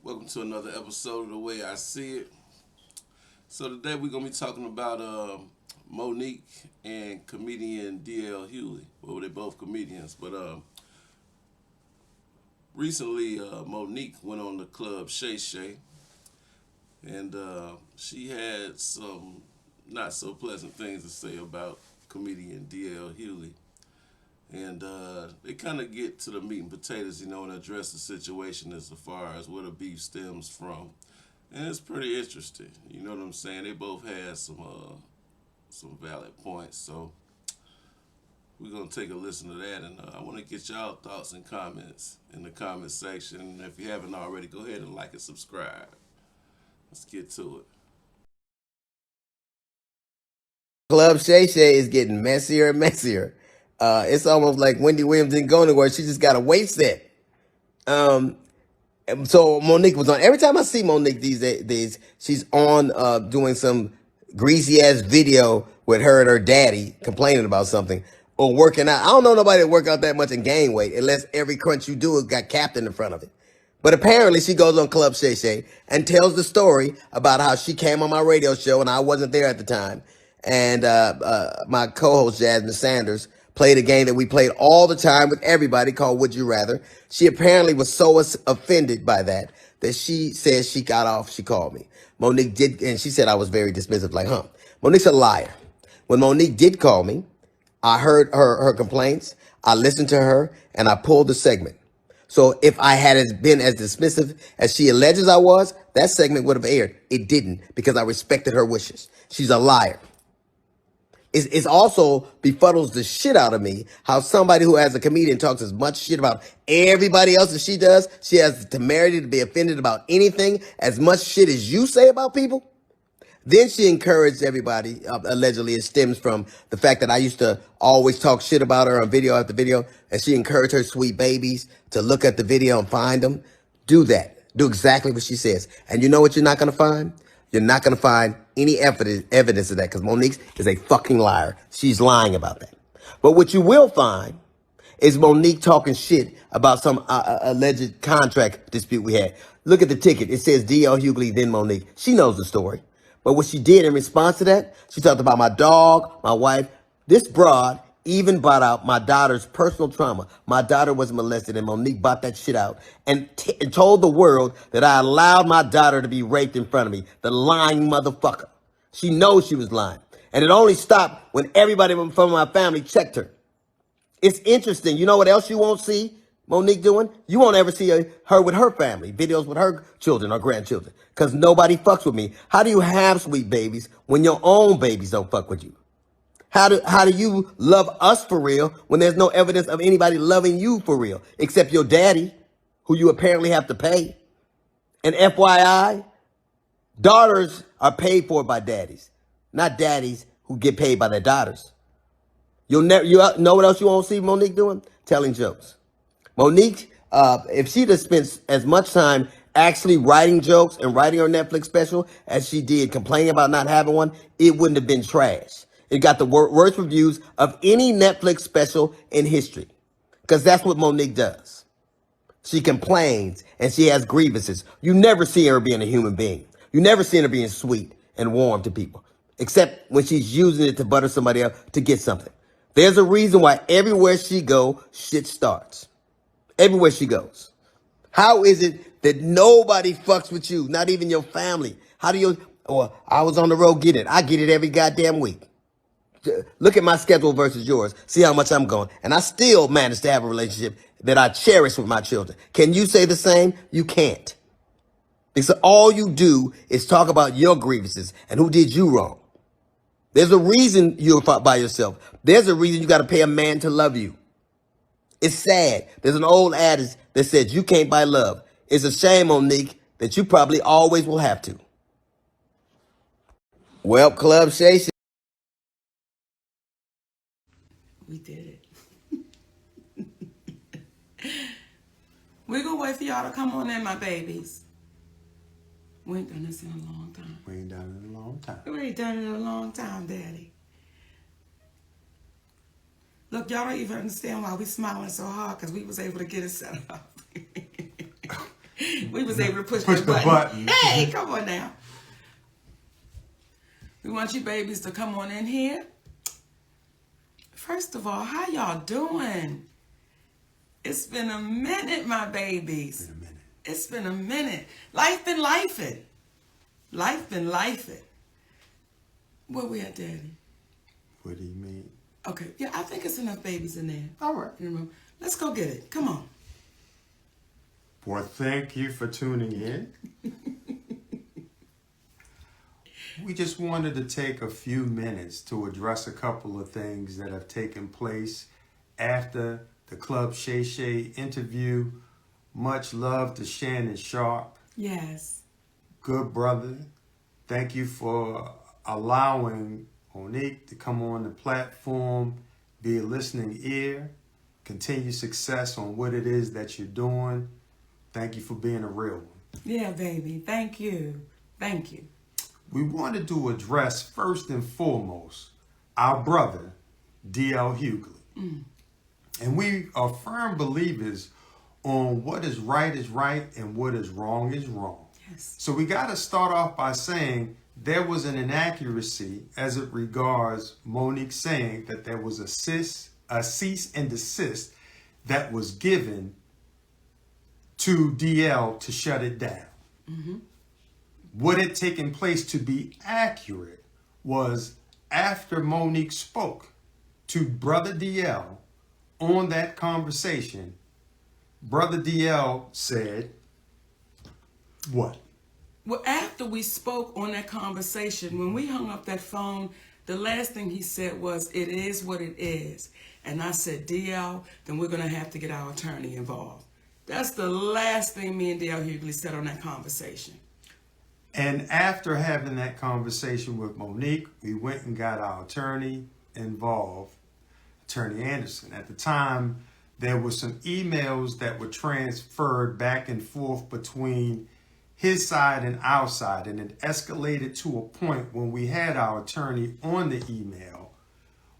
Welcome to another episode of The Way I See It. So today we're going to be talking about Monique and comedian D.L. Hughley. Well, they're both comedians, but recently Monique went on the club Shay, and she had some not so pleasant things to say about comedian D.L. Hughley. And they kind of get to the meat and potatoes, and address the situation as far as where the beef stems from. And it's pretty interesting. You know what I'm saying? They both had some valid points. So we're gonna take a listen to that, and I want to get y'all thoughts and comments in the comment section. And if you haven't already, go ahead and like and subscribe. Let's get to it. Club Shay Shay is getting messier and messier. It's almost like Wendy Williams didn't go anywhere. She just got a wait set. So Monique was on. Every time I see Monique these days, she's on doing some greasy ass video with her and her daddy complaining about something or working out. I don't know nobody that work out that much and gain weight unless every crunch you do has got captain in front of it. But apparently she goes on Club Shay Shay and tells the story about how she came on my radio show and I wasn't there at the time. And my co-host Jasmine Sanders played a game that we played all the time with everybody called Would You Rather. She apparently was so offended by that she says she got off. She called me. Monique did, and she said I was very dismissive, like, Monique's a liar. When Monique did call me, I heard her complaints. I listened to her, and I pulled the segment. So if I had been as dismissive as she alleges I was, that segment would have aired. It didn't because I respected her wishes. She's a liar. It's also befuddles the shit out of me how somebody who as a comedian talks as much shit about everybody else as she does. She has the temerity to be offended about anything as much shit as you say about people. Then she encouraged everybody, allegedly it stems from the fact that I used to always talk shit about her on video after video, and she encouraged her sweet babies to look at the video and find them. Do that. Do exactly what she says. And you know what you're not going to find? You're not going to find any evidence of that because Monique is a fucking liar. She's lying about that. But what you will find is Monique talking shit about some alleged contract dispute we had. Look at the ticket. It says D.L. Hughley, then Monique. She knows the story. But what she did in response to that, she talked about my dog, my wife. This broad even brought out my daughter's personal trauma. My daughter was molested, and Monique brought that shit out and told the world that I allowed my daughter to be raped in front of me. The lying motherfucker. She knows she was lying. And it only stopped when everybody from my family checked her. It's interesting. You know what else you won't see Monique doing? You won't ever see her with her family, videos with her children or grandchildren, because nobody fucks with me. How do you have sweet babies when your own babies don't fuck with you? How do you love us for real when there's no evidence of anybody loving you for real, except your daddy, who you apparently have to pay? And FYI, daughters are paid for by daddies, not daddies who get paid by their daughters. You know what else you won't see Monique doing? Telling jokes. Monique, if she'd have spent as much time actually writing jokes and writing her Netflix special as she did complaining about not having one, it wouldn't have been trash. It got the worst reviews of any Netflix special in history. Because that's what Monique does. She complains and she has grievances. You never see her being a human being. You never see her being sweet and warm to people. Except when she's using it to butter somebody up to get something. There's a reason why everywhere she go, shit starts. Everywhere she goes. How is it that nobody fucks with you? Not even your family. How do you, or I was on the road getting it. I get it every goddamn week. Look at my schedule versus yours. See how much I'm going. And I still manage to have a relationship that I cherish with my children. Can you say the same? You can't. Because all you do is talk about your grievances and who did you wrong. There's a reason you're by yourself. There's a reason you got to pay a man to love you. It's sad. There's an old adage that says you can't buy love. It's a shame, Monique, that you probably always will have to. Well, Club Shay Shay. We did it. We're going to wait for y'all to come on in, my babies. We ain't done this in a long time. We ain't done it in a long time. We ain't done it in a long time, Daddy. Look, y'all don't even understand why we smiling so hard because we was able to get it set up. We was able to push Push that the button. Hey, come on now. We want you babies to come on in here. First of all, how y'all doing? It's been a minute, my babies. It's been a minute. Life been lifing. Life been lifing. Where we at, Daddy? What do you mean? Okay, yeah, I think it's enough babies in there. All right. In the room. Let's go get it. Come on. Well, thank you for tuning in. We just wanted to take a few minutes to address a couple of things that have taken place after the Club Shay Shay interview. Much love to Shannon Sharp. Yes. Good brother. Thank you for allowing Monique to come on the platform, be a listening ear, continue success on what it is that you're doing. Thank you for being a real one. Yeah, baby. Thank you. Thank you. We wanted to address first and foremost our brother, D.L. Hughley. And we are firm believers on what is right and what is wrong. Yes. So we got to start off by saying there was an inaccuracy as it regards Monique saying that there was a cease and desist that was given to DL to shut it down. Mm-hmm. What had taken place, to be accurate, was after Monique spoke to Brother DL on that conversation, Brother DL said, what? Well, after we spoke on that conversation, when we hung up that phone, the last thing he said was, it is what it is. And I said, DL, then we're going to have to get our attorney involved. That's the last thing me and DL Hughley said on that conversation. And after having that conversation with Monique, we went and got our attorney involved, Attorney Anderson. At the time, there were some emails that were transferred back and forth between his side and our side, and it escalated to a point when we had our attorney on the email,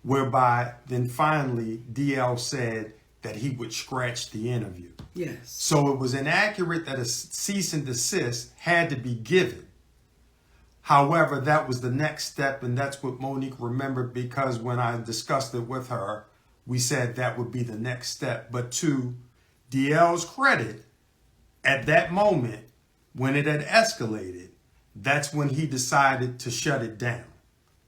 whereby then finally DL said that he would scratch the interview. Yes. So it was inaccurate that a cease and desist had to be given. However, that was the next step, and that's what Monique remembered, because when I discussed it with her, we said that would be the next step. But to DL's credit, at that moment, when it had escalated, that's when he decided to shut it down.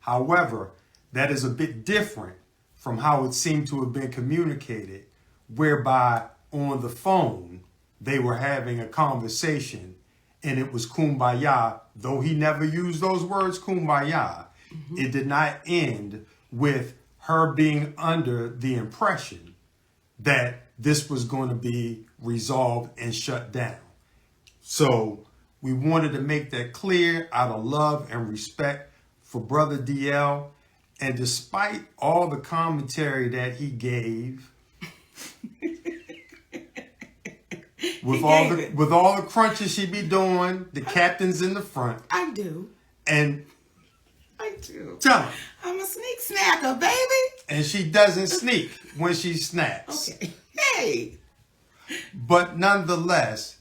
However, that is a bit different from how it seemed to have been communicated, whereby on the phone, they were having a conversation and it was kumbaya. Though he never used those words, kumbaya, it did not end with her being under the impression that this was going to be resolved and shut down. So we wanted to make that clear out of love and respect for Brother DL. And despite all the commentary that he gave, with all the crunches she be doing, the captain's in the front. I do. And I do. tell him. I'm a sneak snacker, baby. And she doesn't sneak when she snacks. Okay. Hey. But nonetheless,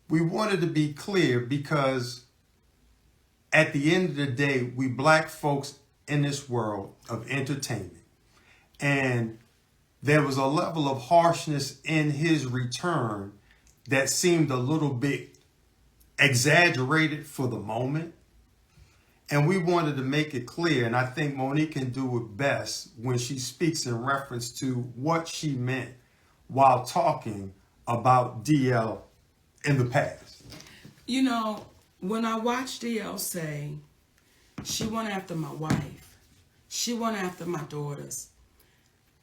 we wanted to be clear because at the end of the day, we black folks in this world of entertainment. And there was a level of harshness in his return that seemed a little bit exaggerated for the moment. And we wanted to make it clear, and I think Monique can do it best when she speaks in reference to what she meant while talking about DL in the past. You know, when I watched DL say, she went after my wife, she went after my daughters,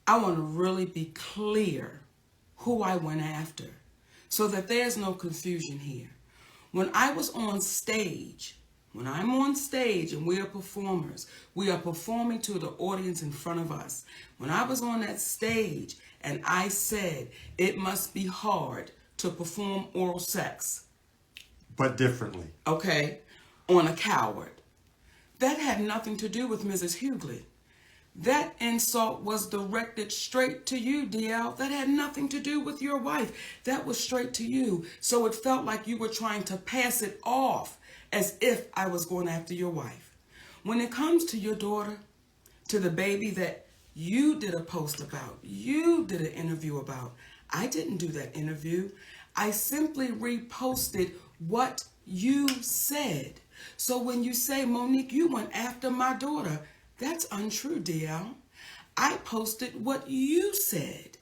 I want to really be clear who I went after so that there's no confusion here. When I was on stage, when I'm on stage and we are performers, we are performing to the audience in front of us. When I was on that stage and I said, it must be hard to perform oral sex. But differently. Okay, on a coward. That had nothing to do with Mrs. Hughley. That insult was directed straight to you, DL. That had nothing to do with your wife. That was straight to you. So it felt like you were trying to pass it off as if I was going after your wife. When it comes to your daughter, to the baby that you did a post about, you did an interview about, I didn't do that interview. I simply reposted what you said. So when you say, Monique, you went after my daughter, that's untrue, DL. I posted what you said.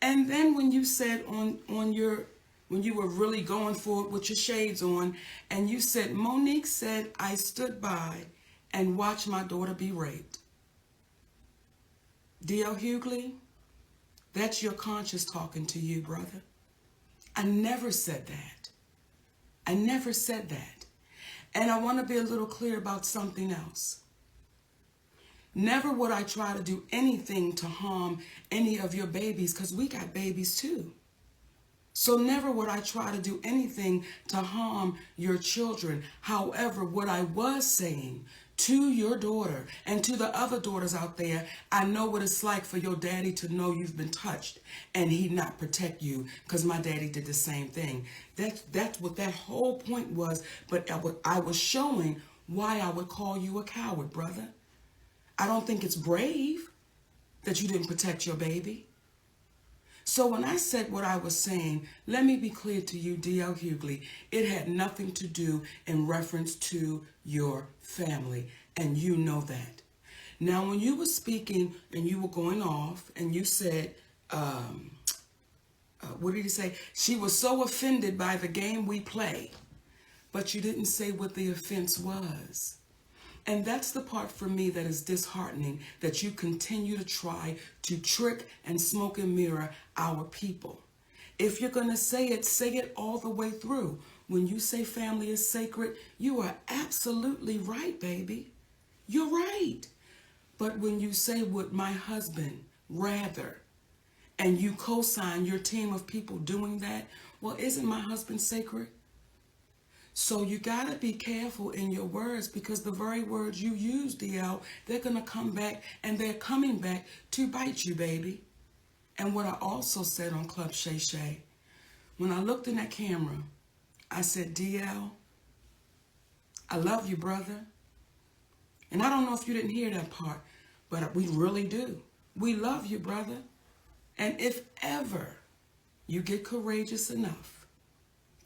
And then when you said when you were really going for it with your shades on, and you said, Monique said, I stood by and watched my daughter be raped. DL Hughley, that's your conscience talking to you, brother. I never said that. I never said that. And I want to be a little clear about something else. Never would I try to do anything to harm any of your babies, because we got babies too. So never would I try to do anything to harm your children. However, what I was saying to your daughter and to the other daughters out there, I know what it's like for your daddy to know you've been touched and he not protect you, because my daddy did the same thing. That's what that whole point was. But I was showing why I would call you a coward, brother. I don't think it's brave that you didn't protect your baby. So when I said what I was saying, let me be clear to you, DL Hughley, it had nothing to do in reference to your family, and you know that. Now, when you were speaking and you were going off and you said, what did you say? She was so offended by the game we play, but you didn't say what the offense was. And that's the part for me that is disheartening, that you continue to try to trick and smoke and mirror our people. If you're going to say it all the way through. When you say family is sacred, you are absolutely right, baby. You're right. But when you say would my husband rather, and you co-sign your team of people doing that, well, isn't my husband sacred? So you got to be careful in your words, because the very words you use, DL, they're going to come back, and they're coming back to bite you, baby. And what I also said on Club Shay Shay, when I looked in that camera, I said, DL, I love you, brother. And I don't know if you didn't hear that part, but we really do. We love you, brother. And if ever you get courageous enough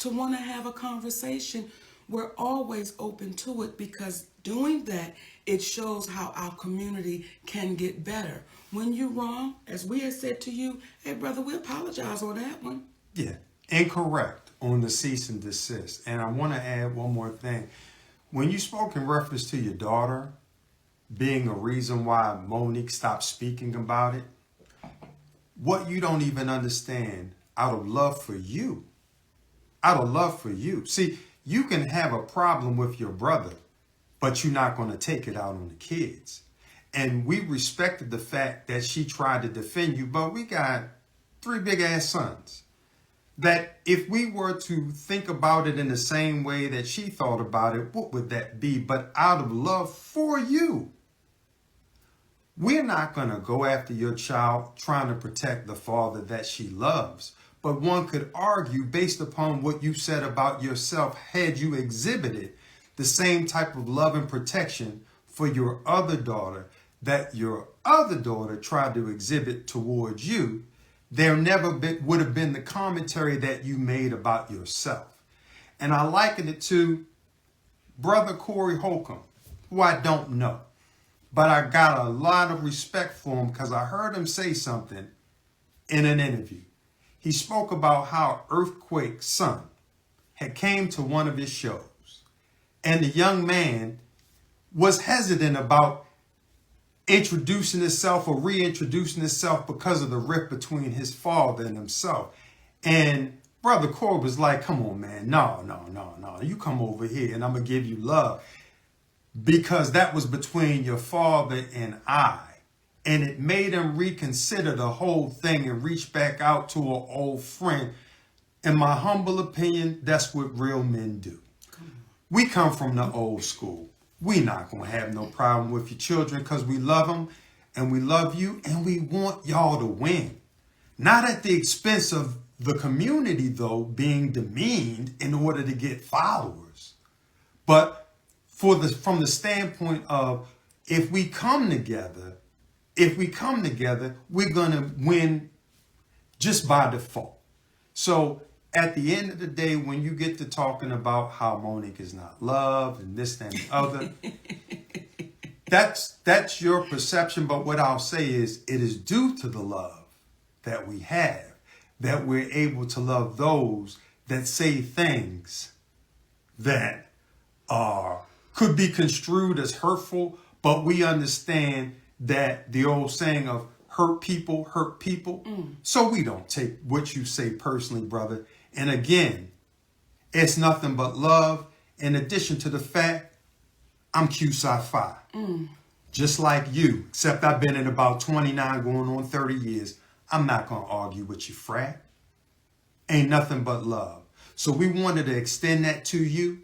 to want to have a conversation, we're always open to it, because doing that, it shows how our community can get better. When you're wrong, as we have said to you, hey, brother, we apologize on that one. Yeah, incorrect on the cease and desist. And I want to add one more thing. When you spoke in reference to your daughter being a reason why Monique stopped speaking about it, what you don't even understand, out of love for you, see, you can have a problem with your brother, but you're not going to take it out on the kids. And we respected the fact that she tried to defend you, but we got 3 big ass sons. That if we were to think about it in the same way that she thought about it, what would that be? But out of love for you, we're not going to go after your child trying to protect the father that she loves. But one could argue, based upon what you said about yourself, had you exhibited the same type of love and protection for your other daughter that your other daughter tried to exhibit towards you, there never would have been the commentary that you made about yourself. And I liken it to Brother Corey Holcomb, who I don't know. But I got a lot of respect for him because I heard him say something in an interview. He spoke about how Earthquake's son had came to one of his shows, and the young man was hesitant about introducing himself or reintroducing himself because of the rift between his father and himself. And Brother Corey was like, come on, man, no, you come over here and I'm going to give you love, because that was between your father and I. And it made him reconsider the whole thing and reach back out to an old friend. In my humble opinion, that's what real men do. We come from the old school. We not going to have no problem with your children because we love them. and we love you, and we want y'all to win. Not at the expense of the community, though, being demeaned in order to get followers. But from the standpoint of if we come together, we're going to win just by default. So at the end of the day, when you get to talking about how Monique is not loved and this, that, and the other, that's your perception. But what I'll say is it is due to the love that we have that we're able to love those that say things that could be construed as hurtful, but we understand that the old saying of hurt people hurt people. So we don't take what you say personally, brother. And again, it's nothing but love. In addition to the fact, I'm Q-Sci-Fi. Just like you, except I've been in about 29 going on 30 years. I'm not going to argue with you, frat. Ain't nothing but love. So we wanted to extend that to you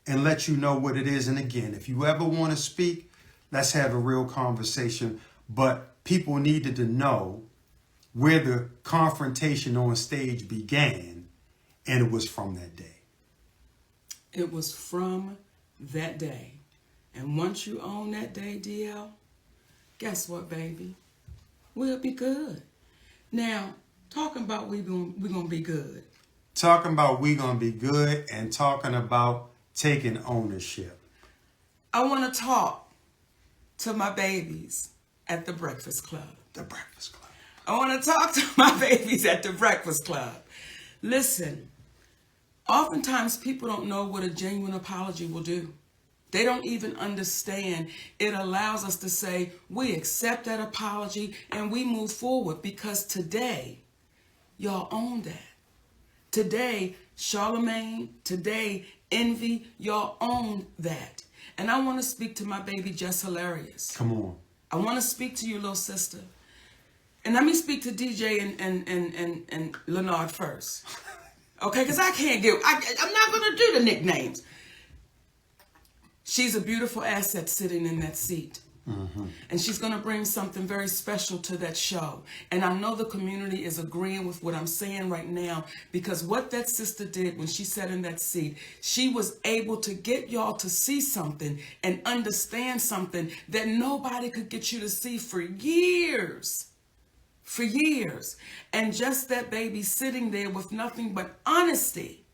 and let you know what it is. And again, if you ever want to speak, let's have a real conversation. But people needed to know where the confrontation on stage began, and it was from that day. It was from that day. And once you own that day, DL, guess what, baby? We'll be good. Now, talking about we're gonna be good. Talking about we gonna be good and talking about taking ownership. I want to talk to my babies at the Breakfast Club. The Breakfast Club. I want to talk to my babies at the Breakfast Club. Listen, oftentimes people don't know what a genuine apology will do. They don't even understand. It allows us to say, we accept that apology and we move forward, because today, y'all own that. Today, Charlemagne, today, Envy, y'all own that. And I want to speak to my baby, Just Hilarious. Come on. I want to speak to you, little sister. And let me speak to DJ and Leonard first. Okay, because I can't I'm not going to do the nicknames. She's a beautiful asset sitting in that seat. And she's going to bring something very special to that show. And I know the community is agreeing with what I'm saying right now, because what that sister did when she sat in that seat, she was able to get y'all to see something and understand something that nobody could get you to see for years. For years. And just that baby sitting there with nothing but honesty.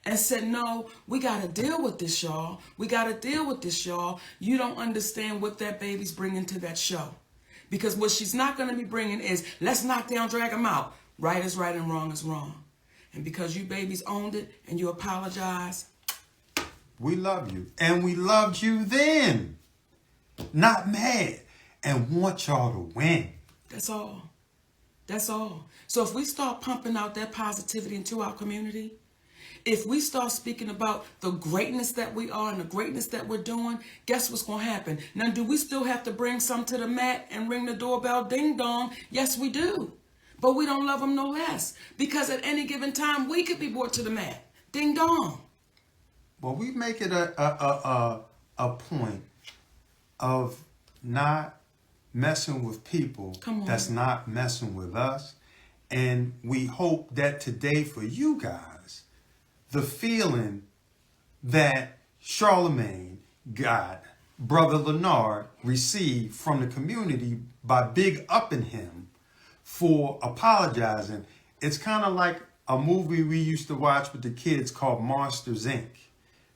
And said, no, we got to deal with this, y'all. We got to deal with this, y'all. You don't understand what that baby's bringing to that show. Because what she's not going to be bringing is, let's knock down, drag them out. Right is right and wrong is wrong. And because you babies owned it and you apologize. We love you. And we loved you then. Not mad. And want y'all to win. That's all. That's all. So if we start pumping out that positivity into our community, if we start speaking about the greatness that we are and the greatness that we're doing, guess what's going to happen? Now, do we still have to bring some to the mat and ring the doorbell ding dong? Yes, we do. But we don't love them no less, because at any given time, we could be brought to the mat. Ding dong. Well, we make it a point of not messing with people that's not messing with us. And we hope that today for you guys, the feeling that Charlemagne got, Brother Leonard received from the community by big upping him for apologizing. It's kind of like a movie we used to watch with the kids called Monsters, Inc.,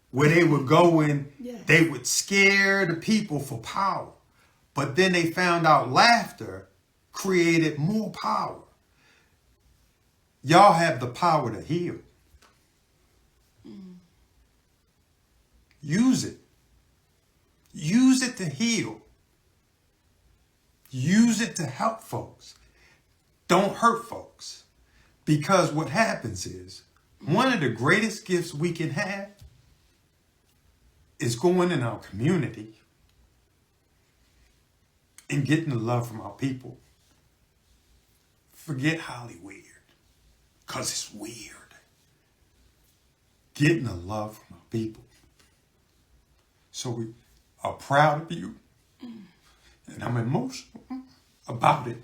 where they would go in, they would scare the people for power. But then they found out laughter created more power. Y'all have the power to heal. Use it. Use it to heal. Use it to help folks. Don't hurt folks. Because what happens is, one of the greatest gifts we can have is going in our community and getting the love from our people. Forget Hollywood, because it's weird. Getting the love from our people. So we are proud of you. And I'm emotional. about it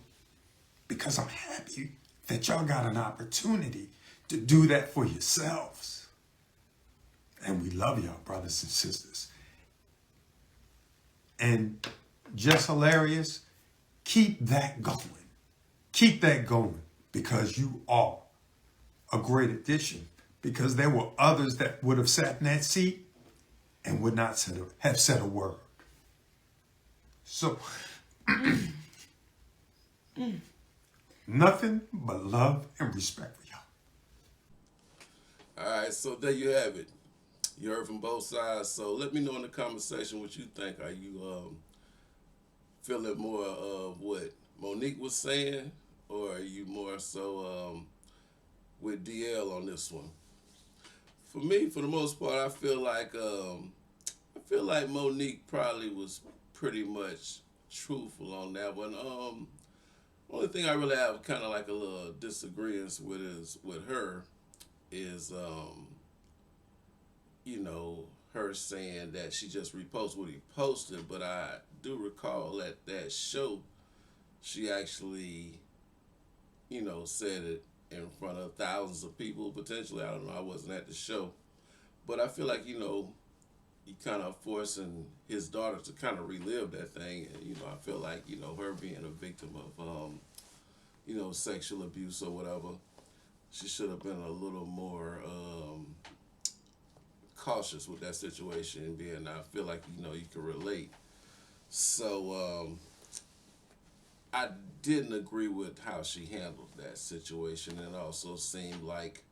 because I'm happy that y'all got an opportunity to do that for yourselves. And we love y'all, brothers and sisters. And just hilarious, keep that going. Keep that going because you are a great addition. Because there were others that would have sat in that seat and would not have said a word. So, nothing but love and respect for y'all. All right, so there you have it. You heard from both sides. So let me know in the comment section what you think. Are you feeling more of what Monique was saying, or are you more so with DL on this one? For me, for the most part, I feel like Monique probably was pretty much truthful on that one. Only thing I really have kind of like a little disagreement with her is her saying that she just reposted what he posted, but I do recall at that show she actually said it in front of thousands of people potentially. I don't know, I wasn't at the show, but I feel like he kind of forcing his daughter to kind of relive that thing, and I feel like her being a victim of sexual abuse or whatever, she should have been a little more cautious with that situation. Being, I feel like you can relate. So I didn't agree with how she handled that situation, and it also seemed like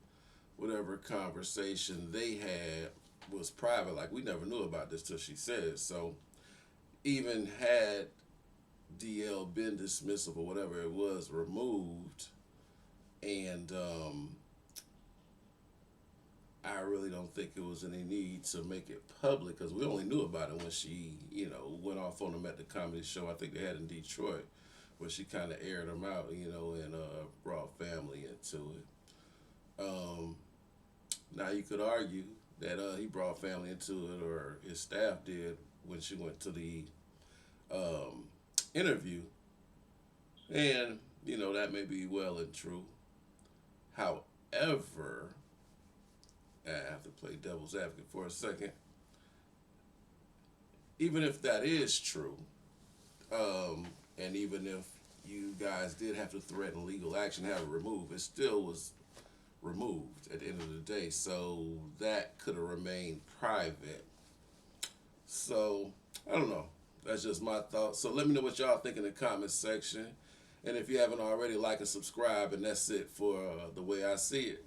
whatever conversation they had was private. Like, we never knew about this till she said it. So even had DL been dismissive or whatever it was removed, and I really don't think it was any need to make it public, because we only knew about it when she went off on them at the comedy show I think they had in Detroit, where she kind of aired them out, and brought family into it. Now you could argue that he brought family into it, or his staff did, when she went to the interview, and that may be well and true. However, I have to play devil's advocate for a second. Even if that is true, and even if you guys did have to threaten legal action, have it removed, it still was removed at the end of the day. So that could have remained private. So I don't know. That's just my thoughts. So let me know what y'all think in the comments section. And if you haven't already, like and subscribe. And that's it for the way I see it.